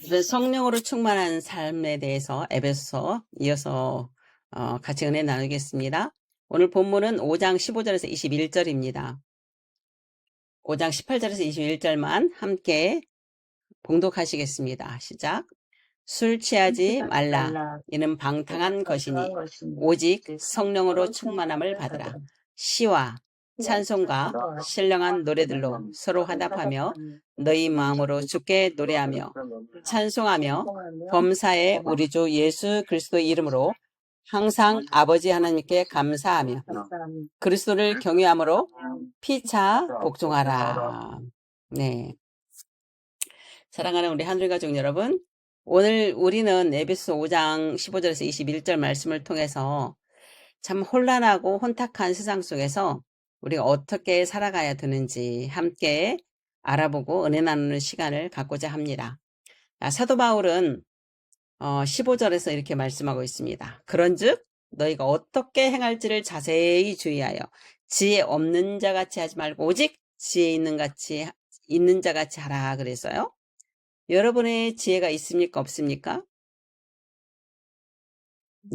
성령으로 충만한 삶에 대해서 에베소서 이어서 같이 은혜 나누겠습니다. 오늘 본문은 5장 15절에서 21절입니다. 5장 18절에서 21절만 함께 봉독하시겠습니다. 시작. 술 취하지 말라. 이는 방탕한 것이니 오직 성령으로 충만함을 받으라. 시와 찬송과 신령한 노래들로 서로 화답하며 너희 마음으로 주께 노래하며 찬송하며 범사의 우리 주 예수 그리스도의 이름으로 항상 아버지 하나님께 감사하며 그리스도를 경외함으로 피차 복종하라. 네. 사랑하는 우리 하늘가족 여러분, 오늘 우리는 에베소 5장 15절에서 21절 말씀을 통해서 참 혼란하고 혼탁한 세상 속에서 우리가 어떻게 살아가야 되는지 함께 알아보고 은혜 나누는 시간을 갖고자 합니다. 사도 바울은 15절에서 이렇게 말씀하고 있습니다. 그런즉 너희가 어떻게 행할지를 자세히 주의하여 지혜 없는 자같이 하지 말고 오직 지혜 있는 자같이 하라 그래서요. 여러분의 지혜가 있습니까? 없습니까?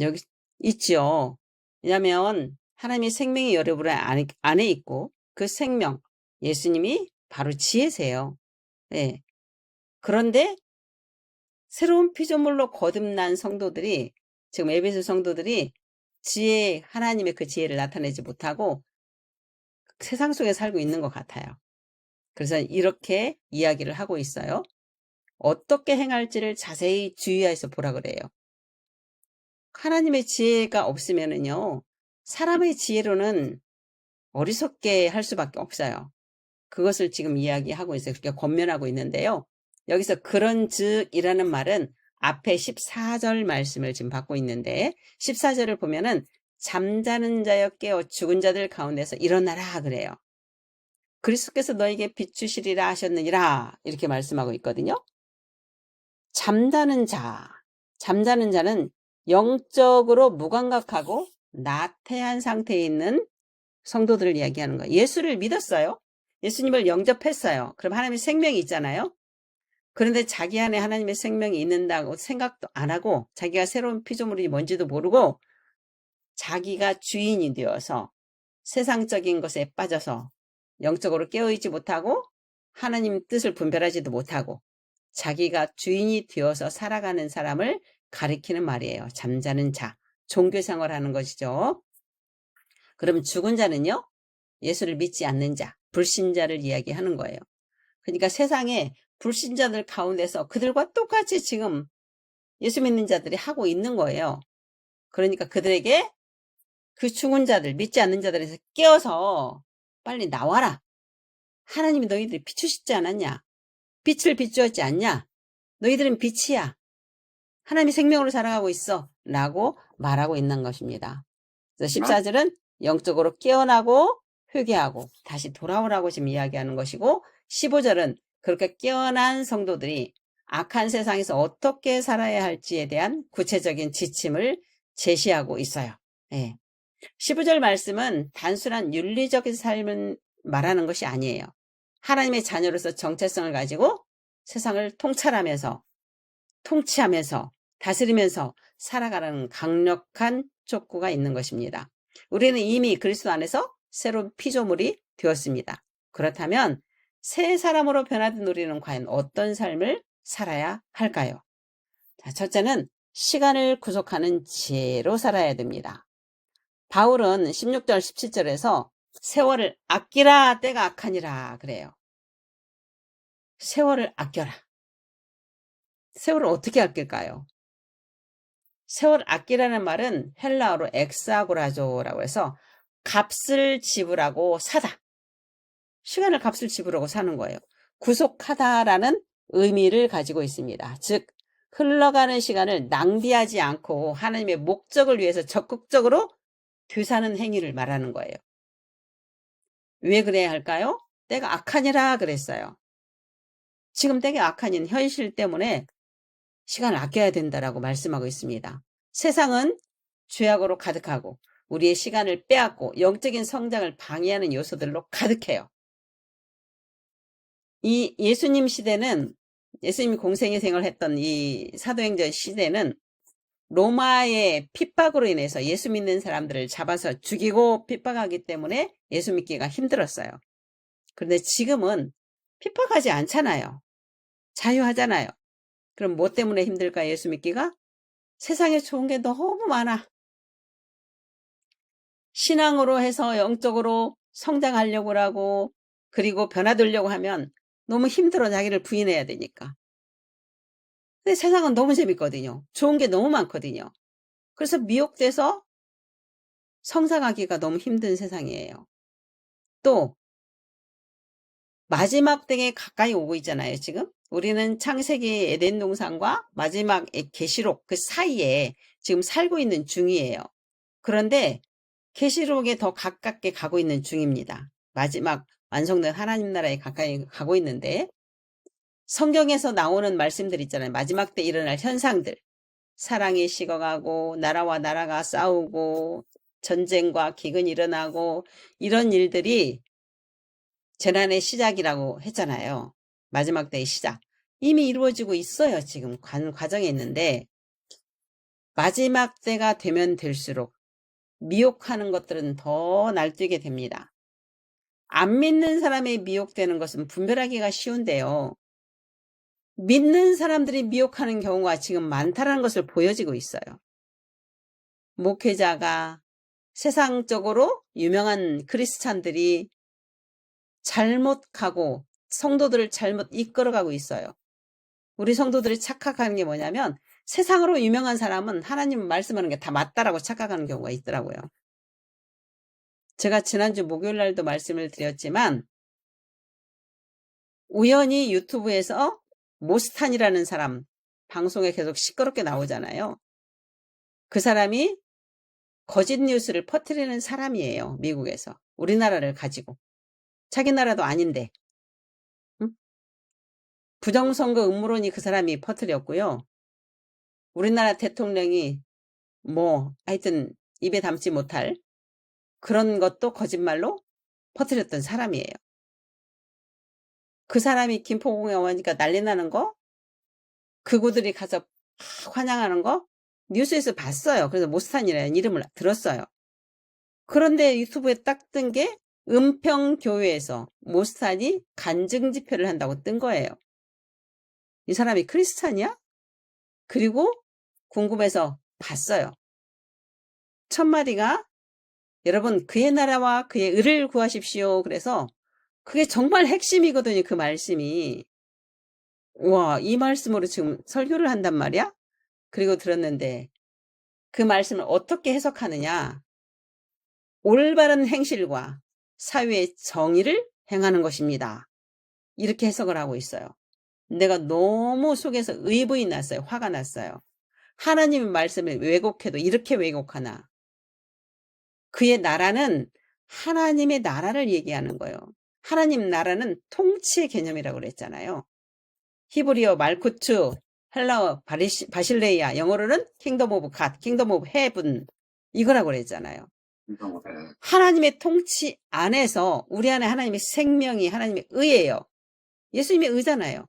여기 있지요. 왜냐하면 하나님의 생명이 여러분 안에 있고 그 생명, 예수님이 바로 지혜세요. 네. 그런데 새로운 피조물로 거듭난 성도들이, 지금 에베소 성도들이 하나님의 그 지혜를 나타내지 못하고 세상 속에 살고 있는 것 같아요. 그래서 이렇게 이야기를 하고 있어요. 어떻게 행할지를 자세히 주의해서 보라 그래요. 하나님의 지혜가 없으면은요, 사람의 지혜로는 어리석게 할 수밖에 없어요. 그것을 지금 이야기하고 있어요. 그렇게 권면하고 있는데요. 여기서 그런즉이라는 말은 앞에 14절 말씀을 지금 받고 있는데 14절을 보면은 잠자는 자여 깨어 죽은 자들 가운데서 일어나라 그래요. 그리스도께서 너에게 비추시리라 하셨느니라 이렇게 말씀하고 있거든요. 잠자는 자는 영적으로 무감각하고 나태한 상태에 있는 성도들을 이야기하는 거예요. 예수를 믿었어요. 예수님을 영접했어요. 그럼 하나님의 생명이 있잖아요. 그런데 자기 안에 하나님의 생명이 있는다고 생각도 안 하고 자기가 새로운 피조물이 뭔지도 모르고 자기가 주인이 되어서 세상적인 것에 빠져서 영적으로 깨어있지 못하고 하나님 뜻을 분별하지도 못하고 자기가 주인이 되어서 살아가는 사람을 가리키는 말이에요. 잠자는 자, 종교생활하는 것이죠. 그럼 죽은 자는요? 예수를 믿지 않는 자, 불신자를 이야기하는 거예요. 그러니까 세상에 불신자들 가운데서 그들과 똑같이 지금 예수 믿는 자들이 하고 있는 거예요. 그러니까 그들에게 그 죽은 자들, 믿지 않는 자들에서 깨어서 빨리 나와라. 하나님이 너희들이 비추시지 않았냐? 빛을 비추었지 않냐? 너희들은 빛이야. 하나님이 생명으로 살아가고 있어. 라고 말하고 있는 것입니다. 그래서 14절은 영적으로 깨어나고 회개하고 다시 돌아오라고 지금 이야기하는 것이고 15절은 그렇게 깨어난 성도들이 악한 세상에서 어떻게 살아야 할지에 대한 구체적인 지침을 제시하고 있어요. 네. 15절 말씀은 단순한 윤리적인 삶을 말하는 것이 아니에요. 하나님의 자녀로서 정체성을 가지고 세상을 통찰하면서 통치하면서 다스리면서 살아가는 강력한 촉구가 있는 것입니다. 우리는 이미 그리스도 안에서 새로운 피조물이 되었습니다. 그렇다면 새 사람으로 변화된 우리는 과연 어떤 삶을 살아야 할까요? 자, 첫째는 시간을 구속하는 지혜로 살아야 됩니다. 바울은 16절 17절에서 세월을 아끼라 때가 악하니라 그래요. 세월을 아껴라. 세월을 어떻게 아낄까요? 세월 아끼라는 말은 헬라어로 엑사고라조라고 해서 값을 지불하고 사다. 시간을 값을 지불하고 사는 거예요. 구속하다라는 의미를 가지고 있습니다. 즉 흘러가는 시간을 낭비하지 않고 하나님의 목적을 위해서 적극적으로 되사는 행위를 말하는 거예요. 왜 그래야 할까요? 때가 악하니라 그랬어요. 지금 때가 악하니 현실 때문에 시간을 아껴야 된다라고 말씀하고 있습니다. 세상은 죄악으로 가득하고 우리의 시간을 빼앗고 영적인 성장을 방해하는 요소들로 가득해요. 이 예수님 시대는 예수님이 공생애생을 했던 이 사도행전 시대는 로마의 핍박으로 인해서 예수 믿는 사람들을 잡아서 죽이고 핍박하기 때문에 예수 믿기가 힘들었어요. 그런데 지금은 핍박하지 않잖아요. 자유하잖아요. 그럼 뭐 때문에 힘들까, 예수 믿기가? 세상에 좋은 게 너무 많아. 신앙으로 해서 영적으로 성장하려고 하고 그리고 변화되려고 하면 너무 힘들어, 자기를 부인해야 되니까. 근데 세상은 너무 재밌거든요. 좋은 게 너무 많거든요. 그래서 미혹돼서 성장하기가 너무 힘든 세상이에요. 또 마지막 때에 가까이 오고 있잖아요, 지금. 우리는 창세기 에덴 동산과 마지막 계시록 그 사이에 지금 살고 있는 중이에요. 그런데 계시록에 더 가깝게 가고 있는 중입니다. 마지막 완성된 하나님 나라에 가까이 가고 있는데, 성경에서 나오는 말씀들 있잖아요. 마지막 때 일어날 현상들. 사랑이 식어가고 나라와 나라가 싸우고 전쟁과 기근이 일어나고 이런 일들이 재난의 시작이라고 했잖아요. 마지막 때의 시작. 이미 이루어지고 있어요. 지금 과정에 있는데, 마지막 때가 되면 될수록 미혹하는 것들은 더 날뛰게 됩니다. 안 믿는 사람이 미혹되는 것은 분별하기가 쉬운데요. 믿는 사람들이 미혹하는 경우가 지금 많다는 것을 보여지고 있어요. 목회자가, 세상적으로 유명한 크리스찬들이 잘못 가고 성도들을 잘못 이끌어가고 있어요. 우리 성도들이 착각하는 게 뭐냐면 세상으로 유명한 사람은 하나님 말씀하는 게 다 맞다라고 착각하는 경우가 있더라고요. 제가 지난주 목요일 날도 말씀을 드렸지만 우연히 유튜브에서 모스탄이라는 사람 방송에 계속 시끄럽게 나오잖아요. 그 사람이 거짓 뉴스를 퍼뜨리는 사람이에요. 미국에서. 우리나라를 가지고. 자기 나라도 아닌데. 응? 부정선거 음모론이 그 사람이 퍼뜨렸고요. 우리나라 대통령이 하여튼 입에 담지 못할 그런 것도 거짓말로 퍼뜨렸던 사람이에요. 그 사람이 김포공에 오니까 난리 나는 거, 그구들이 가서 환영하는 거 뉴스에서 봤어요. 그래서 모스탄이라는 이름을 들었어요. 그런데 유튜브에 딱 뜬 게 은평교회에서 모스탄이 간증 집회를 한다고 뜬 거예요. 이 사람이 크리스찬이야? 그리고 궁금해서 봤어요. 첫 마디가 여러분 그의 나라와 그의 의를 구하십시오. 그래서 그게 정말 핵심이거든요. 그 말씀이. 와, 이 말씀으로 지금 설교를 한단 말이야? 그리고 들었는데 그 말씀을 어떻게 해석하느냐? 올바른 행실과 사회의 정의를 행하는 것입니다. 이렇게 해석을 하고 있어요. 내가 너무 속에서 의부이 났어요. 화가 났어요. 하나님의 말씀을 왜곡해도 이렇게 왜곡하나. 그의 나라는 하나님의 나라를 얘기하는 거예요. 하나님 나라는 통치의 개념이라고 그랬잖아요. 히브리어 말쿠츠, 헬라어 바실레이아, 영어로는 킹덤 오브 갓, 킹덤 오브 헤븐 이거라고 그랬잖아요. 하나님의 통치 안에서 우리 안에 하나님의 생명이 하나님의 의예요. 예수님의 의잖아요.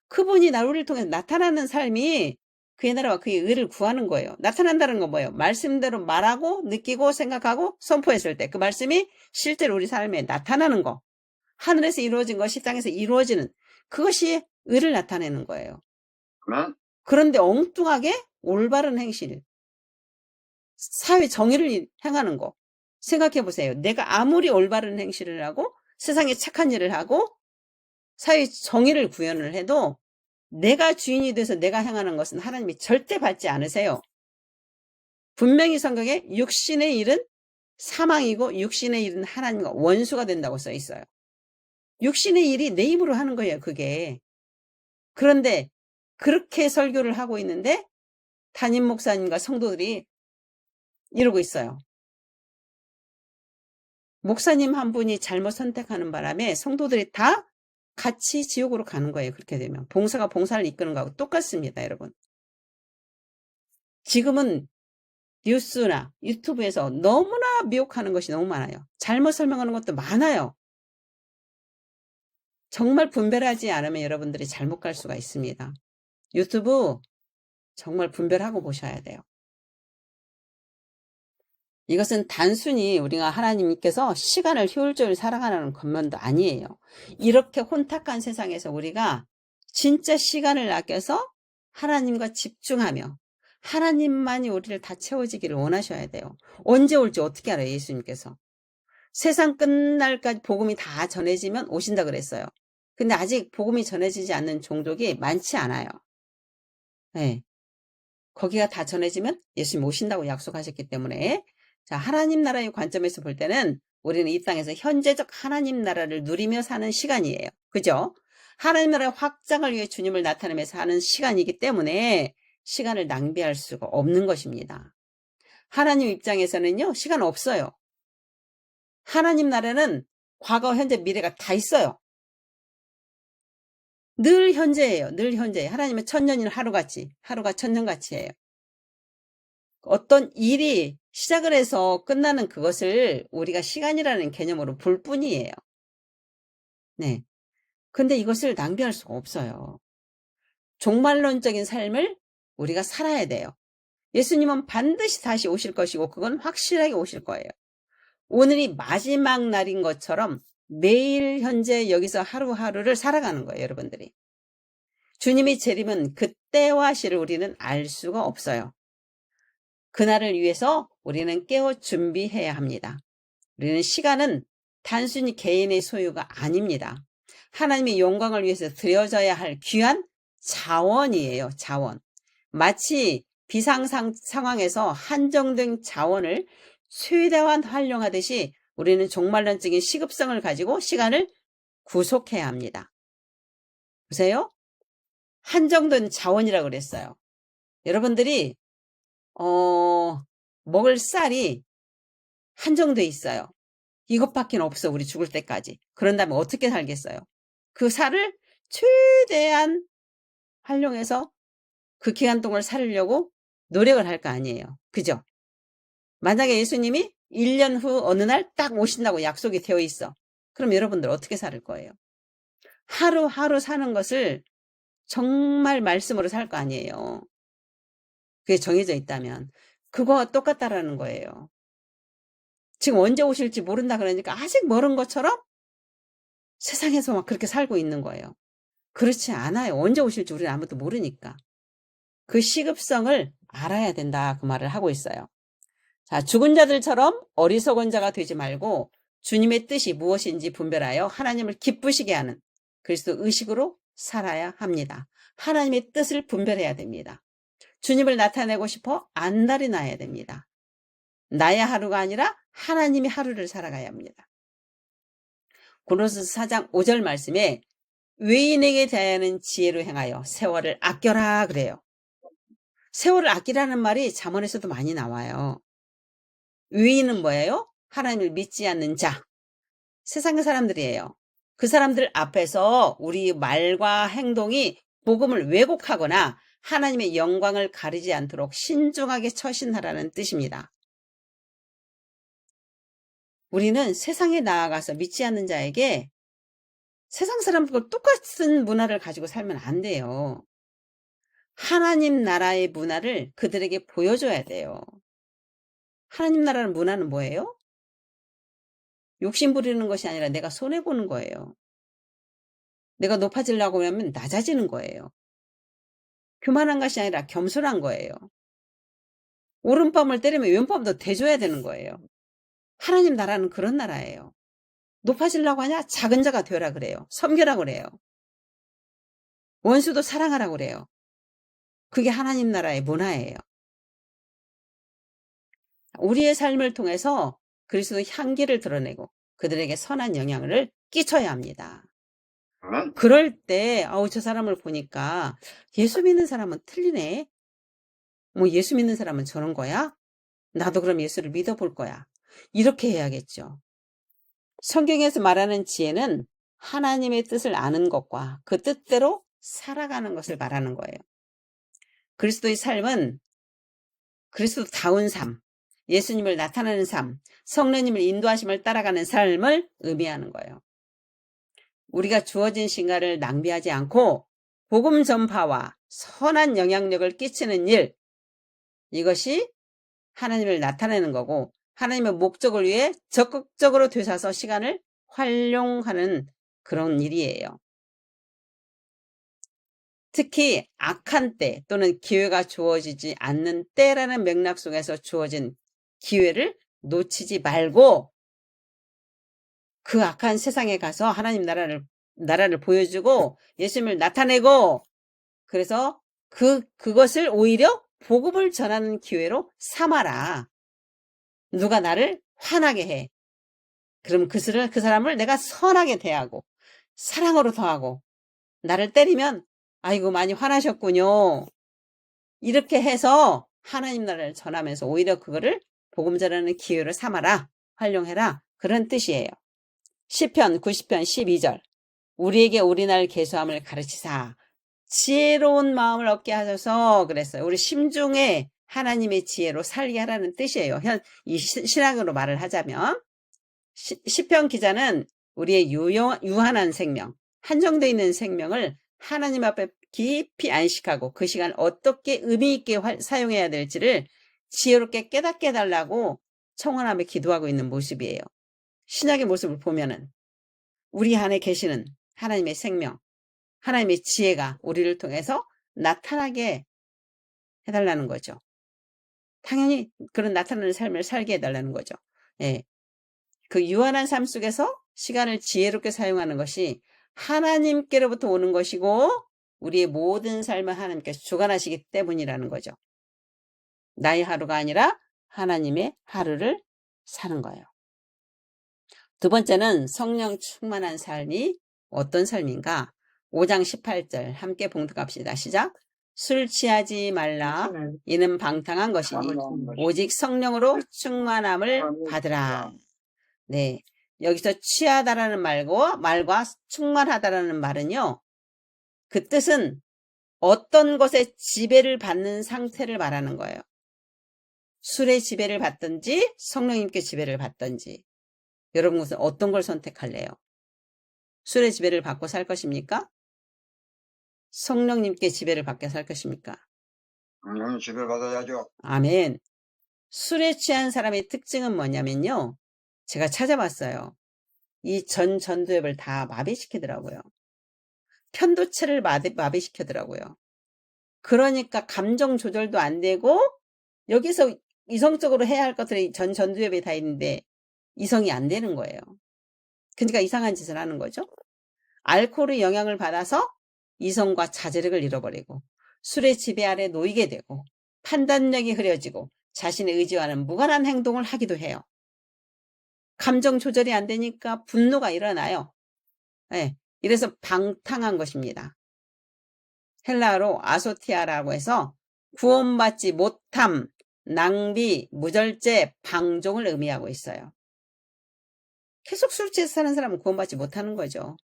그분이 우리를 통해서 나타나는 삶이 그의 나라와 그의 의를 구하는 거예요. 나타난다는 건 뭐예요? 말씀대로 말하고 느끼고 생각하고 선포했을 때 그 말씀이 실제로 우리 삶에 나타나는 거. 하늘에서 이루어진 것이 땅에서 이루어지는 그것이 의를 나타내는 거예요. 그런데 엉뚱하게 올바른 행실, 사회 정의를 행하는 거. 생각해 보세요. 내가 아무리 올바른 행실을 하고 세상에 착한 일을 하고 사회 정의를 구현을 해도 내가 주인이 돼서 내가 행하는 것은 하나님이 절대 받지 않으세요. 분명히 성경에 육신의 일은 사망이고 육신의 일은 하나님과 원수가 된다고 써 있어요. 육신의 일이 내 힘으로 하는 거예요, 그게. 그런데 그렇게 설교를 하고 있는데 담임 목사님과 성도들이 이러고 있어요. 목사님 한 분이 잘못 선택하는 바람에 성도들이 다 같이 지옥으로 가는 거예요. 그렇게 되면. 봉사가 봉사를 이끄는 거하고 똑같습니다, 여러분. 지금은 뉴스나 유튜브에서 너무나 미혹하는 것이 너무 많아요. 잘못 설명하는 것도 많아요. 정말 분별하지 않으면 여러분들이 잘못 갈 수가 있습니다. 유튜브 정말 분별하고 보셔야 돼요. 이것은 단순히 우리가 하나님께서 시간을 효율적으로 살아가는 것만도 아니에요. 이렇게 혼탁한 세상에서 우리가 진짜 시간을 아껴서 하나님과 집중하며 하나님만이 우리를 다 채워지기를 원하셔야 돼요. 언제 올지 어떻게 알아요, 예수님께서? 세상 끝날까지 복음이 다 전해지면 오신다 그랬어요. 근데 아직 복음이 전해지지 않는 종족이 많지 않아요. 네. 거기가 다 전해지면 예수님 오신다고 약속하셨기 때문에, 자, 하나님 나라의 관점에서 볼 때는 우리는 이 땅에서 현재적 하나님 나라를 누리며 사는 시간이에요. 그죠? 하나님 나라의 확장을 위해 주님을 나타내면서 하는 시간이기 때문에 시간을 낭비할 수가 없는 것입니다. 하나님 입장에서는요, 시간 없어요. 하나님 나라는 과거, 현재, 미래가 다 있어요. 늘 현재예요. 늘 현재. 하나님은 천년이 하루같이, 하루가 천년같이예요. 어떤 일이 시작을 해서 끝나는 그것을 우리가 시간이라는 개념으로 볼 뿐이에요. 네. 근데 이것을 낭비할 수가 없어요. 종말론적인 삶을 우리가 살아야 돼요. 예수님은 반드시 다시 오실 것이고 그건 확실하게 오실 거예요. 오늘이 마지막 날인 것처럼 매일 현재 여기서 하루하루를 살아가는 거예요, 여러분들이. 주님이 재림은 그때와 시를 우리는 알 수가 없어요. 그날을 위해서 우리는 깨어 준비해야 합니다. 우리는 시간은 단순히 개인의 소유가 아닙니다. 하나님의 영광을 위해서 드려져야 할 귀한 자원이에요. 자원. 마치 비상 상황에서 한정된 자원을 최대한 활용하듯이 우리는 종말론적인 시급성을 가지고 시간을 구속해야 합니다. 보세요. 한정된 자원이라고 그랬어요. 여러분들이 먹을 쌀이 한정돼 있어요. 이것밖에 없어, 우리 죽을 때까지. 그런다면 어떻게 살겠어요? 그 쌀을 최대한 활용해서 그 기간 동안 살려고 노력을 할 거 아니에요. 그죠? 만약에 예수님이 1년 후 어느 날 딱 오신다고 약속이 되어 있어. 그럼 여러분들 어떻게 살 거예요? 하루하루 사는 것을 정말 말씀으로 살 거 아니에요. 그게 정해져 있다면. 그거와 똑같다라는 거예요. 지금 언제 오실지 모른다 그러니까 아직 멀은 것처럼 세상에서 막 그렇게 살고 있는 거예요. 그렇지 않아요. 언제 오실지 우리는 아무도 모르니까. 그 시급성을 알아야 된다, 그 말을 하고 있어요. 자, 죽은 자들처럼 어리석은 자가 되지 말고 주님의 뜻이 무엇인지 분별하여 하나님을 기쁘시게 하는 그리스도 의식으로 살아야 합니다. 하나님의 뜻을 분별해야 됩니다. 주님을 나타내고 싶어 안달이 나야 됩니다. 나의 하루가 아니라 하나님의 하루를 살아가야 합니다. 고린도서 4장 5절 말씀에 외인에게 대하여는 지혜로 행하여 세월을 아껴라 그래요. 세월을 아끼라는 말이 잠언에서도 많이 나와요. 외인은 뭐예요? 하나님을 믿지 않는 자. 세상의 사람들이에요. 그 사람들 앞에서 우리 말과 행동이 복음을 왜곡하거나 하나님의 영광을 가리지 않도록 신중하게 처신하라는 뜻입니다. 우리는 세상에 나아가서 믿지 않는 자에게 세상 사람들과 똑같은 문화를 가지고 살면 안 돼요. 하나님 나라의 문화를 그들에게 보여줘야 돼요. 하나님 나라의 문화는 뭐예요? 욕심 부리는 것이 아니라 내가 손해보는 거예요. 내가 높아지려고 하면 낮아지는 거예요. 교만한 것이 아니라 겸손한 거예요. 오른밤을 때리면 왼밤도 대줘야 되는 거예요. 하나님 나라는 그런 나라예요. 높아지려고 하냐? 작은 자가 되어라 그래요. 섬겨라 그래요. 원수도 사랑하라 그래요. 그게 하나님 나라의 문화예요. 우리의 삶을 통해서 그리스도의 향기를 드러내고 그들에게 선한 영향을 끼쳐야 합니다. 그럴 때 저 사람을 보니까 예수 믿는 사람은 틀리네. 뭐 예수 믿는 사람은 저런 거야? 나도 그럼 예수를 믿어볼 거야. 이렇게 해야겠죠. 성경에서 말하는 지혜는 하나님의 뜻을 아는 것과 그 뜻대로 살아가는 것을 말하는 거예요. 그리스도의 삶은 그리스도다운 삶, 예수님을 나타내는 삶, 성령님을 인도하심을 따라가는 삶을 의미하는 거예요. 우리가 주어진 시간을 낭비하지 않고 복음 전파와 선한 영향력을 끼치는 일, 이것이 하나님을 나타내는 거고 하나님의 목적을 위해 적극적으로 되사서 시간을 활용하는 그런 일이에요. 특히 악한 때 또는 기회가 주어지지 않는 때라는 맥락 속에서 주어진 기회를 놓치지 말고 그 악한 세상에 가서 하나님 나라를 보여주고 예수님을 나타내고 그래서 그것을 오히려 복음을 전하는 기회로 삼아라. 누가 나를 화나게 해. 그럼 그 사람을 내가 선하게 대하고 사랑으로 더하고 나를 때리면 아이고 많이 화나셨군요. 이렇게 해서 하나님 나라를 전하면서 오히려 그거를 복음 전하는 기회로 삼아라. 활용해라. 그런 뜻이에요. 시편 90편 12절 우리에게 우리날 계수함을 가르치사 지혜로운 마음을 얻게 하셔서 그랬어요. 우리 심중에 하나님의 지혜로 살게 하라는 뜻이에요. 이 신학으로 말을 하자면 시편 기자는 우리의 유한한 생명, 한정되어 있는 생명을 하나님 앞에 깊이 안식하고 그 시간 어떻게 의미 있게 사용해야 될지를 지혜롭게 깨닫게 해달라고 청원하며 기도하고 있는 모습이에요. 신약의 모습을 보면은 우리 안에 계시는 하나님의 생명, 하나님의 지혜가 우리를 통해서 나타나게 해달라는 거죠. 당연히 그런 나타나는 삶을 살게 해달라는 거죠. 예. 그 유한한 삶 속에서 시간을 지혜롭게 사용하는 것이 하나님께로부터 오는 것이고 우리의 모든 삶을 하나님께서 주관하시기 때문이라는 거죠. 나의 하루가 아니라 하나님의 하루를 사는 거예요. 두 번째는 성령 충만한 삶이 어떤 삶인가? 5장 18절 함께 봉독합시다. 시작. 술 취하지 말라. 이는 방탕한 것이니 오직 성령으로 충만함을 받으라. 네, 여기서 취하다라는 말과 충만하다라는 말은요. 그 뜻은 어떤 것에 지배를 받는 상태를 말하는 거예요. 술의 지배를 받든지 성령님께 지배를 받든지 여러분 어떤 걸 선택할래요? 술의 지배를 받고 살 것입니까? 성령님께 지배를 받게 살 것입니까? 성령님 지배를 받아야죠. 아멘. 술에 취한 사람의 특징은 뭐냐면요. 제가 찾아봤어요. 이 전두엽을 다 마비시키더라고요. 편도체를 마비시키더라고요. 그러니까 감정 조절도 안 되고 여기서 이성적으로 해야 할 것들이 전두엽에 다 있는데 이성이 안 되는 거예요. 그러니까 이상한 짓을 하는 거죠. 알코올의 영향을 받아서 이성과 자제력을 잃어버리고 술의 지배 아래 놓이게 되고 판단력이 흐려지고 자신의 의지와는 무관한 행동을 하기도 해요. 감정 조절이 안 되니까 분노가 일어나요. 네, 이래서 방탕한 것입니다. 헬라어로 아소티아라고 해서 구원받지 못함, 낭비, 무절제, 방종을 의미하고 있어요. 계속 술 취해서 사는 사람은 구원받지 못하는 거죠.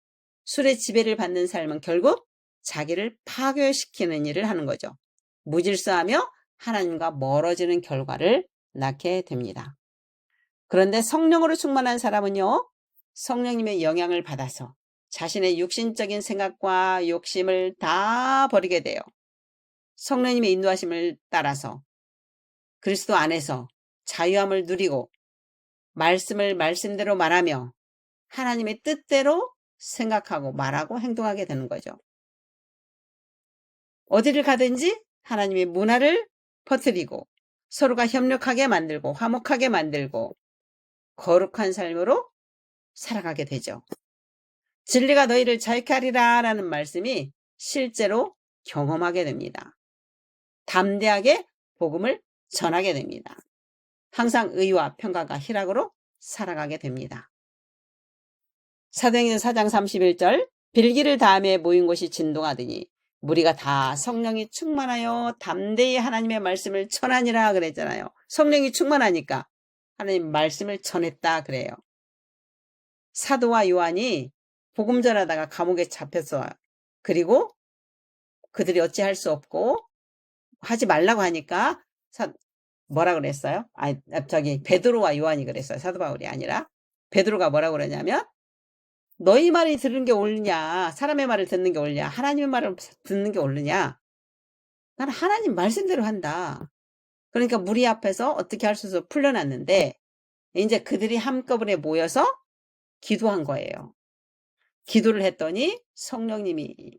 술의 지배를 받는 삶은 결국 자기를 파괴시키는 일을 하는 거죠. 무질서하며 하나님과 멀어지는 결과를 낳게 됩니다. 그런데 성령으로 충만한 사람은요. 성령님의 영향을 받아서 자신의 육신적인 생각과 욕심을 다 버리게 돼요. 성령님의 인도하심을 따라서 그리스도 안에서 자유함을 누리고 말씀을 말씀대로 말하며 하나님의 뜻대로 생각하고 말하고 행동하게 되는 거죠. 어디를 가든지 하나님의 문화를 퍼뜨리고 서로가 협력하게 만들고 화목하게 만들고 거룩한 삶으로 살아가게 되죠. 진리가 너희를 자유케 하리라 라는 말씀이 실제로 경험하게 됩니다. 담대하게 복음을 전하게 됩니다. 항상 의와 평강과 희락으로 살아가게 됩니다. 사도행전 4장 31절 빌기를 다음에 모인 곳이 진동하더니 무리가 다 성령이 충만하여 담대히 하나님의 말씀을 전하니라 그랬잖아요. 성령이 충만하니까 하나님 말씀을 전했다 그래요. 사도와 요한이 복음 전하다가 감옥에 잡혔어요. 그리고 그들이 어찌할 수 없고 하지 말라고 하니까 뭐라 그랬어요? 베드로와 요한이 그랬어요. 사도 바울이 아니라 베드로가 뭐라고 그러냐면 너희 말이 들은 게 옳으냐? 사람의 말을 듣는 게 옳으냐? 하나님의 말을 듣는 게 옳으냐? 나는 하나님 말씀대로 한다. 그러니까 무리 앞에서 어떻게 할 수 없어 풀려났는데 이제 그들이 한꺼번에 모여서 기도한 거예요. 기도를 했더니 성령님이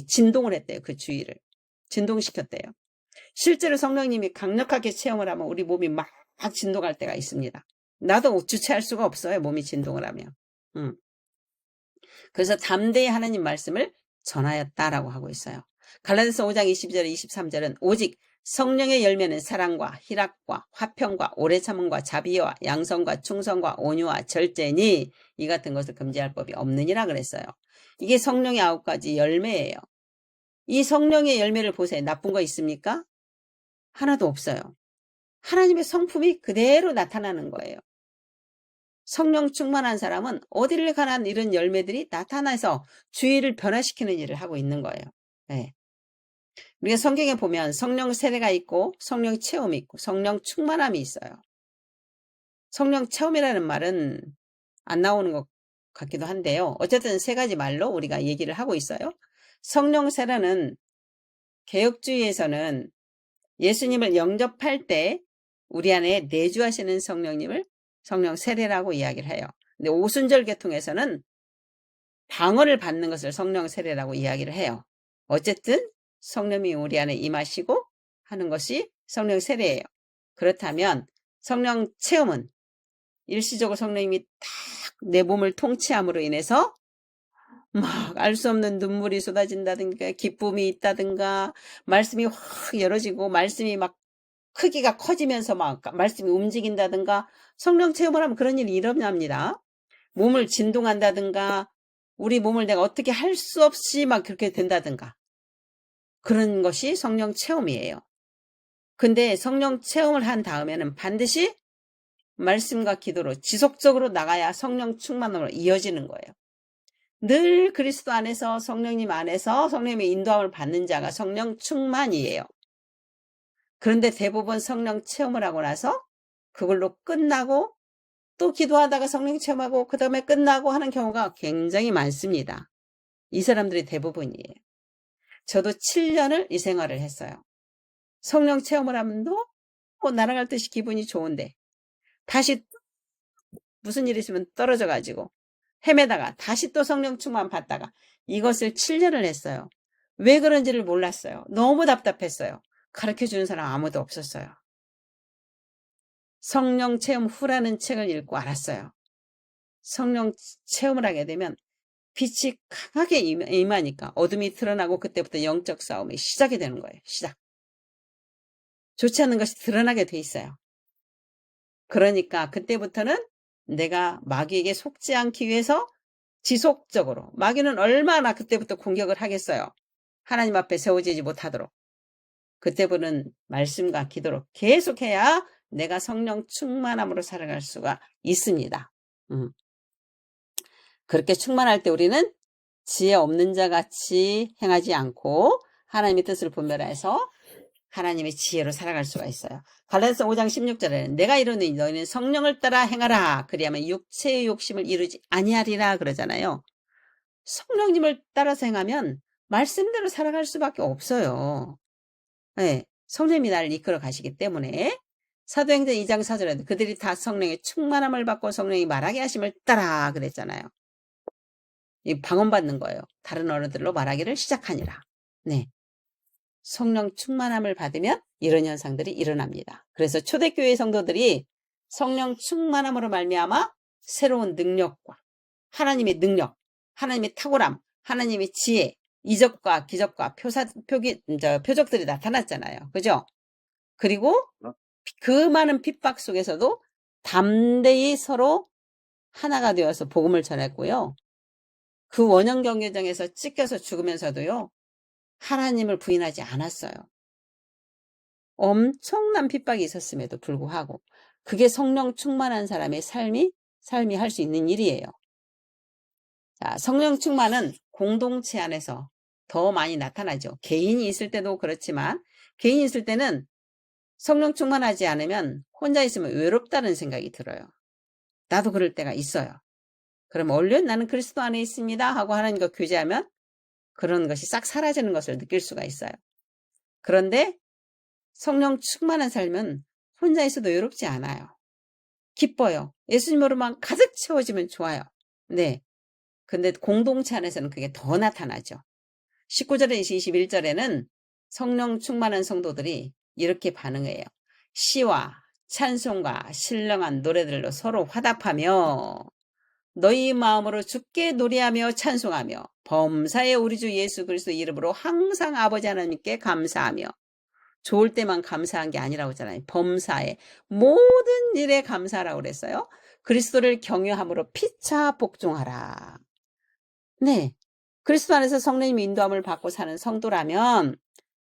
진동을 했대요. 그 주위를. 진동시켰대요. 실제로 성령님이 강력하게 체험을 하면 우리 몸이 막 진동할 때가 있습니다. 나도 주체할 수가 없어요. 몸이 진동을 하면. 그래서 담대히 하나님 말씀을 전하였다라고 하고 있어요. 갈라디아서 5장 22절 23절은 오직 성령의 열매는 사랑과 희락과 화평과 오래 참음과 자비와 양성과 충성과 온유와 절제니 이 같은 것을 금지할 법이 없느니라 그랬어요. 이게 성령의 9가지 열매예요. 이 성령의 열매를 보세요. 나쁜 거 있습니까? 하나도 없어요. 하나님의 성품이 그대로 나타나는 거예요. 성령 충만한 사람은 어디를 가나 이런 열매들이 나타나서 주위를 변화시키는 일을 하고 있는 거예요. 네. 우리가 성경에 보면 성령 세례가 있고 성령 체험이 있고 성령 충만함이 있어요. 성령 체험이라는 말은 안 나오는 것 같기도 한데요. 어쨌든 3가지 말로 우리가 얘기를 하고 있어요. 성령 세례는 개혁주의에서는 예수님을 영접할 때 우리 안에 내주하시는 성령님을 성령 세례라고 이야기를 해요. 근데 오순절 계통에서는 방언을 받는 것을 성령 세례라고 이야기를 해요. 어쨌든 성령이 우리 안에 임하시고 하는 것이 성령 세례예요. 그렇다면 성령 체험은 일시적으로 성령님이 딱 내 몸을 통치함으로 인해서 막 알 수 없는 눈물이 쏟아진다든가 기쁨이 있다든가 말씀이 확 열어지고 말씀이 막 크기가 커지면서 막 말씀이 움직인다든가 성령 체험을 하면 그런 일이 일어납니다. 몸을 진동한다든가 우리 몸을 내가 어떻게 할 수 없이 막 그렇게 된다든가 그런 것이 성령 체험이에요. 근데 성령 체험을 한 다음에는 반드시 말씀과 기도로 지속적으로 나가야 성령 충만으로 이어지는 거예요. 늘 그리스도 안에서 성령님 안에서 성령님의 인도함을 받는 자가 성령 충만이에요. 그런데 대부분 성령 체험을 하고 나서 그걸로 끝나고 또 기도하다가 성령 체험하고 그 다음에 끝나고 하는 경우가 굉장히 많습니다. 이 사람들이 대부분이에요. 저도 7년을 이 생활을 했어요. 성령 체험을 하면 너무 날아갈 듯이 기분이 좋은데 다시 무슨 일이 있으면 떨어져가지고 헤매다가 다시 또 성령 충만 받다가 이것을 7년을 했어요. 왜 그런지를 몰랐어요. 너무 답답했어요. 가르쳐주는 사람 아무도 없었어요. 성령 체험 후라는 책을 읽고 알았어요. 성령 체험을 하게 되면 빛이 강하게 임하니까 어둠이 드러나고 그때부터 영적 싸움이 시작이 되는 거예요. 시작. 좋지 않은 것이 드러나게 돼 있어요. 그러니까 그때부터는 내가 마귀에게 속지 않기 위해서 지속적으로 마귀는 얼마나 그때부터 공격을 하겠어요. 하나님 앞에 세워지지 못하도록. 그때부터는 말씀과 기도로 계속해야 내가 성령 충만함으로 살아갈 수가 있습니다. 그렇게 충만할 때 우리는 지혜 없는 자 같이 행하지 않고 하나님의 뜻을 분별해서 하나님의 지혜로 살아갈 수가 있어요. 갈라디아서 5장 16절에는 내가 이르노니 너희는 성령을 따라 행하라. 그리하면 육체의 욕심을 이루지 아니하리라 그러잖아요. 성령님을 따라서 행하면 말씀대로 살아갈 수밖에 없어요. 네, 성령님이 나를 이끌어 가시기 때문에 사도행전 2장 4절에도 그들이 다 성령의 충만함을 받고 성령이 말하게 하심을 따라 그랬잖아요. 이 방언받는 거예요. 다른 언어들로 말하기를 시작하니라. 네, 성령 충만함을 받으면 이런 현상들이 일어납니다. 그래서 초대교회 성도들이 성령 충만함으로 말미암아 새로운 능력과 하나님의 능력, 하나님의 탁월함, 하나님의 지혜, 이적과 기적과 표적들이 나타났잖아요. 그죠? 그리고 그 많은 핍박 속에서도 담대히 서로 하나가 되어서 복음을 전했고요. 그 원형 경계장에서 찢겨서 죽으면서도요. 하나님을 부인하지 않았어요. 엄청난 핍박이 있었음에도 불구하고 그게 성령 충만한 사람의 삶이 할 수 있는 일이에요. 자, 성령 충만은 공동체 안에서 더 많이 나타나죠. 개인이 있을 때도 그렇지만 개인이 있을 때는 성령 충만하지 않으면 혼자 있으면 외롭다는 생각이 들어요. 나도 그럴 때가 있어요. 그럼 얼른 나는 그리스도 안에 있습니다 하고 하나님과 교제하면 그런 것이 싹 사라지는 것을 느낄 수가 있어요. 그런데 성령 충만한 삶은 혼자 있어도 외롭지 않아요. 기뻐요. 예수님으로만 가득 채워지면 좋아요. 네. 근데 공동체 안에서는 그게 더 나타나죠. 19절에서 21절에는 성령 충만한 성도들이 이렇게 반응해요. 시와 찬송과 신령한 노래들로 서로 화답하며 너희 마음으로 주께 노래하며 찬송하며 범사의 우리 주 예수 그리스도 이름으로 항상 아버지 하나님께 감사하며 좋을 때만 감사한 게 아니라고 하잖아요. 범사에 모든 일에 감사하라고 그랬어요. 그리스도를 경외함으로 피차 복종하라. 네. 그리스도 안에서 성령님의 인도함을 받고 사는 성도라면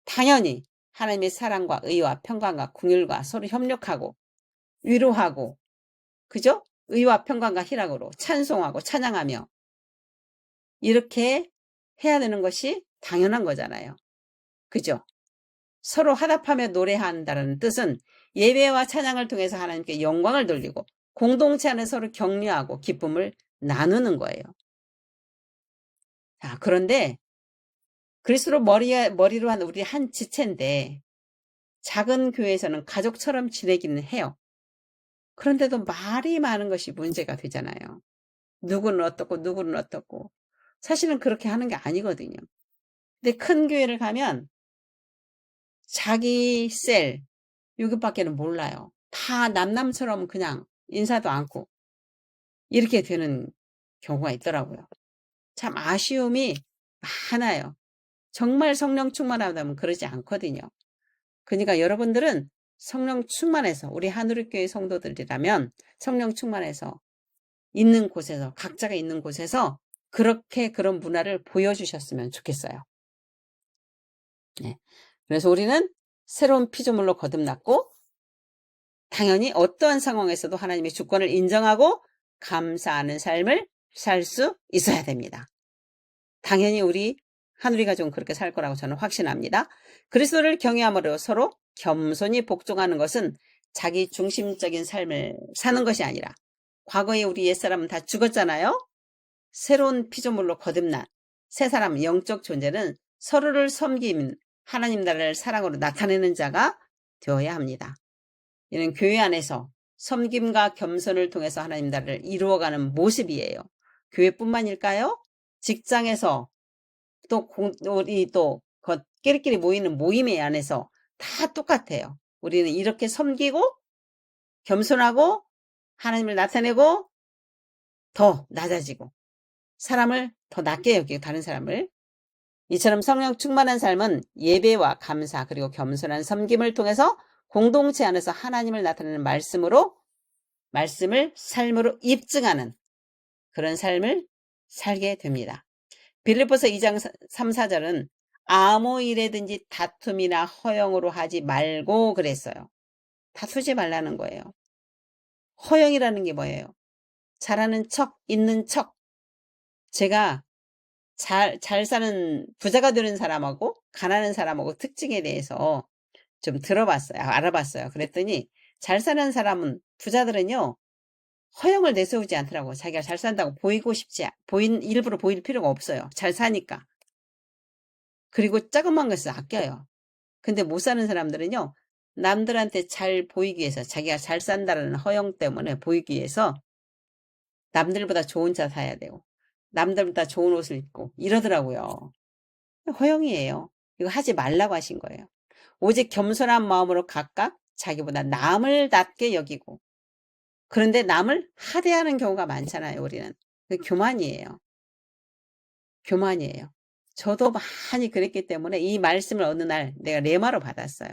당연히 하나님의 사랑과 의와 평강과 긍휼과 서로 협력하고 위로하고 그죠? 의와 평강과 희락으로 찬송하고 찬양하며 이렇게 해야 되는 것이 당연한 거잖아요. 그죠? 서로 화답하며 노래한다는 뜻은 예배와 찬양을 통해서 하나님께 영광을 돌리고 공동체 안에 서로 격려하고 기쁨을 나누는 거예요. 자, 그런데 그리스도 머리로 한 우리 한 지체인데 작은 교회에서는 가족처럼 지내기는 해요. 그런데도 말이 많은 것이 문제가 되잖아요. 누구는 어떻고 누구는 어떻고 사실은 그렇게 하는 게 아니거든요. 근데 큰 교회를 가면 자기 셀 여기밖에는 몰라요. 다 남남처럼 그냥 인사도 않고 이렇게 되는 경우가 있더라고요. 참 아쉬움이 많아요. 정말 성령 충만하다면 그러지 않거든요. 그러니까 여러분들은 성령 충만해서 우리 하늘교회 성도들이라면 성령 충만해서 있는 곳에서 각자가 있는 곳에서 그렇게 그런 문화를 보여주셨으면 좋겠어요. 네. 그래서 우리는 새로운 피조물로 거듭났고 당연히 어떠한 상황에서도 하나님의 주권을 인정하고 감사하는 삶을 살 수 있어야 됩니다. 당연히 우리 하누리 가족은 그렇게 살 거라고 저는 확신합니다. 그리스도를 경외함으로 서로 겸손히 복종하는 것은 자기 중심적인 삶을 사는 것이 아니라 과거에 우리 옛사람은 다 죽었잖아요. 새로운 피조물로 거듭난 새 사람 영적 존재는 서로를 섬기는 하나님 나라를 사랑으로 나타내는 자가 되어야 합니다. 이는 교회 안에서 섬김과 겸손을 통해서 하나님 나라를 이루어가는 모습이에요. 교회뿐만일까요? 직장에서 또 우리 또 끼리끼리 모이는 모임에 안에서 다 똑같아요. 우리는 이렇게 섬기고 겸손하고 하나님을 나타내고 더 낮아지고 사람을 더 낮게 여기고 다른 사람을 이처럼 성령 충만한 삶은 예배와 감사 그리고 겸손한 섬김을 통해서 공동체 안에서 하나님을 나타내는 말씀을 삶으로 입증하는 그런 삶을 살게 됩니다. 빌립보서 2장 3, 4절은 아무 일에든지 다툼이나 허영으로 하지 말고 그랬어요. 다투지 말라는 거예요. 허영이라는 게 뭐예요? 잘하는 척, 있는 척. 제가 잘 사는 부자가 되는 사람하고 가난한 사람하고 특징에 대해서 좀 들어봤어요. 알아봤어요. 그랬더니 잘 사는 사람은 부자들은요. 허영을 내세우지 않더라고. 자기가 잘 산다고 일부러 보일 필요가 없어요. 잘 사니까. 그리고 조그만 것을 아껴요. 근데 못 사는 사람들은요. 남들한테 잘 보이기 위해서 자기가 잘 산다는 허영 때문에 보이기 위해서 남들보다 좋은 차 사야 되고 남들보다 좋은 옷을 입고 이러더라고요. 허영이에요. 이거 하지 말라고 하신 거예요. 오직 겸손한 마음으로 각각 자기보다 남을 낮게 여기고 그런데 남을 하대하는 경우가 많잖아요. 우리는. 교만이에요. 교만이에요. 저도 많이 그랬기 때문에 이 말씀을 어느 날 내가 레마로 받았어요.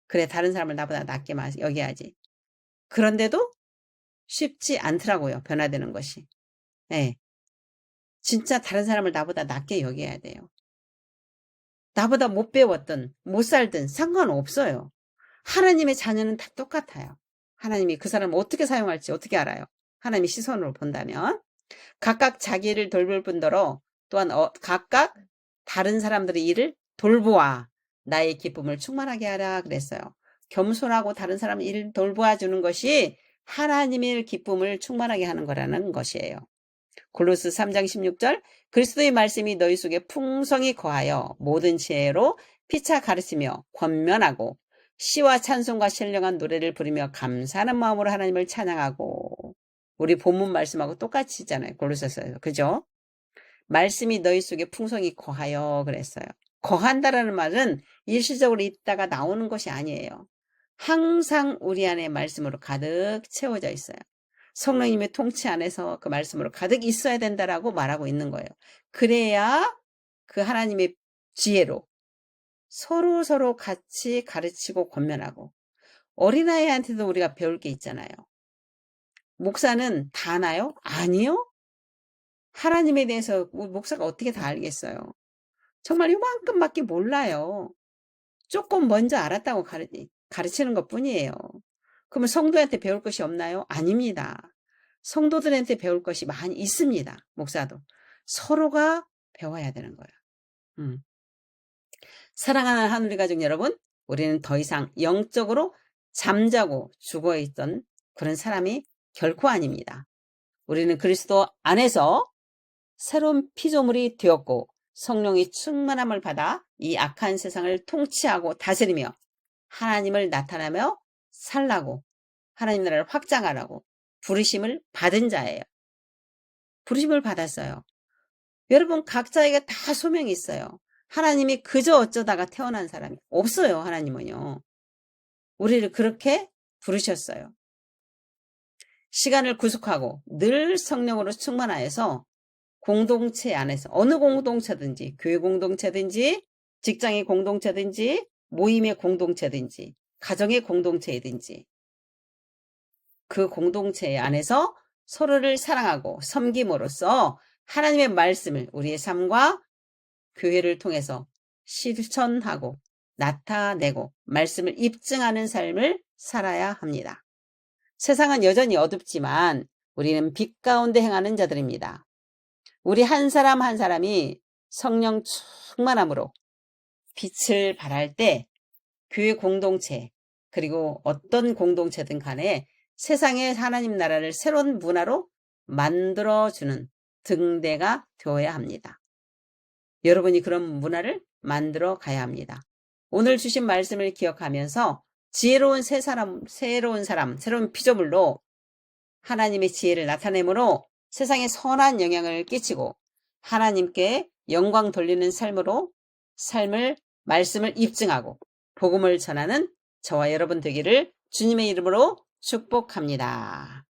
그래 다른 사람을 나보다 낮게 여겨야지. 그런데도 쉽지 않더라고요. 변화되는 것이. 네. 진짜 다른 사람을 나보다 낮게 여겨야 돼요. 나보다 못 배웠든 못 살든 상관없어요. 하나님의 자녀는 다 똑같아요. 하나님이 그 사람을 어떻게 사용할지 어떻게 알아요? 하나님의 시선으로 본다면 각각 자기를 돌볼 뿐더러 또한 각각 다른 사람들의 일을 돌보아 나의 기쁨을 충만하게 하라 그랬어요. 겸손하고 다른 사람 일을 돌보아 주는 것이 하나님의 기쁨을 충만하게 하는 거라는 것이에요. 골로새 3장 16절 그리스도의 말씀이 너희 속에 풍성히 거하여 모든 지혜로 피차 가르치며 권면하고 시와 찬송과 신령한 노래를 부르며 감사하는 마음으로 하나님을 찬양하고. 우리 본문 말씀하고 똑같이 있잖아요. 골로새서에서. 그죠? 말씀이 너희 속에 풍성히 거하여 그랬어요. 거한다라는 말은 일시적으로 있다가 나오는 것이 아니에요. 항상 우리 안에 말씀으로 가득 채워져 있어요. 성령님의 통치 안에서 그 말씀으로 가득 있어야 된다라고 말하고 있는 거예요. 그래야 그 하나님의 지혜로 서로 같이 가르치고 권면하고. 어린아이한테도 우리가 배울 게 있잖아요. 목사는 다 아나요? 아니요. 하나님에 대해서 목사가 어떻게 다 알겠어요. 정말 요만큼밖에 몰라요. 조금 먼저 알았다고 가르치는 것 뿐이에요. 그러면 성도한테 배울 것이 없나요? 아닙니다. 성도들한테 배울 것이 많이 있습니다. 목사도. 서로가 배워야 되는 거예요. 사랑하는 하늘의 가족 여러분, 우리는 더 이상 영적으로 잠자고 죽어있던 그런 사람이 결코 아닙니다. 우리는 그리스도 안에서 새로운 피조물이 되었고 성령의 충만함을 받아 이 악한 세상을 통치하고 다스리며 하나님을 나타내며 살라고, 하나님 나라를 확장하라고 부르심을 받은 자예요. 부르심을 받았어요. 여러분 각자에게 다 소명이 있어요. 하나님이 그저 어쩌다가 태어난 사람이 없어요. 하나님은요. 우리를 그렇게 부르셨어요. 시간을 구속하고 늘 성령으로 충만하여서 공동체 안에서 어느 공동체든지, 교회 공동체든지, 직장의 공동체든지, 모임의 공동체든지, 가정의 공동체이든지 그 공동체 안에서 서로를 사랑하고 섬김으로써 하나님의 말씀을 우리의 삶과 교회를 통해서 실천하고 나타내고 말씀을 입증하는 삶을 살아야 합니다. 세상은 여전히 어둡지만 우리는 빛 가운데 행하는 자들입니다. 우리 한 사람 한 사람이 성령 충만함으로 빛을 발할 때 교회 공동체 그리고 어떤 공동체든 간에 세상의 하나님 나라를 새로운 문화로 만들어주는 등대가 되어야 합니다. 여러분이 그런 문화를 만들어 가야 합니다. 오늘 주신 말씀을 기억하면서 지혜로운 새로운 피조물로 하나님의 지혜를 나타내므로 세상에 선한 영향을 끼치고 하나님께 영광 돌리는 삶으로 말씀을 입증하고 복음을 전하는 저와 여러분 되기를 주님의 이름으로 축복합니다.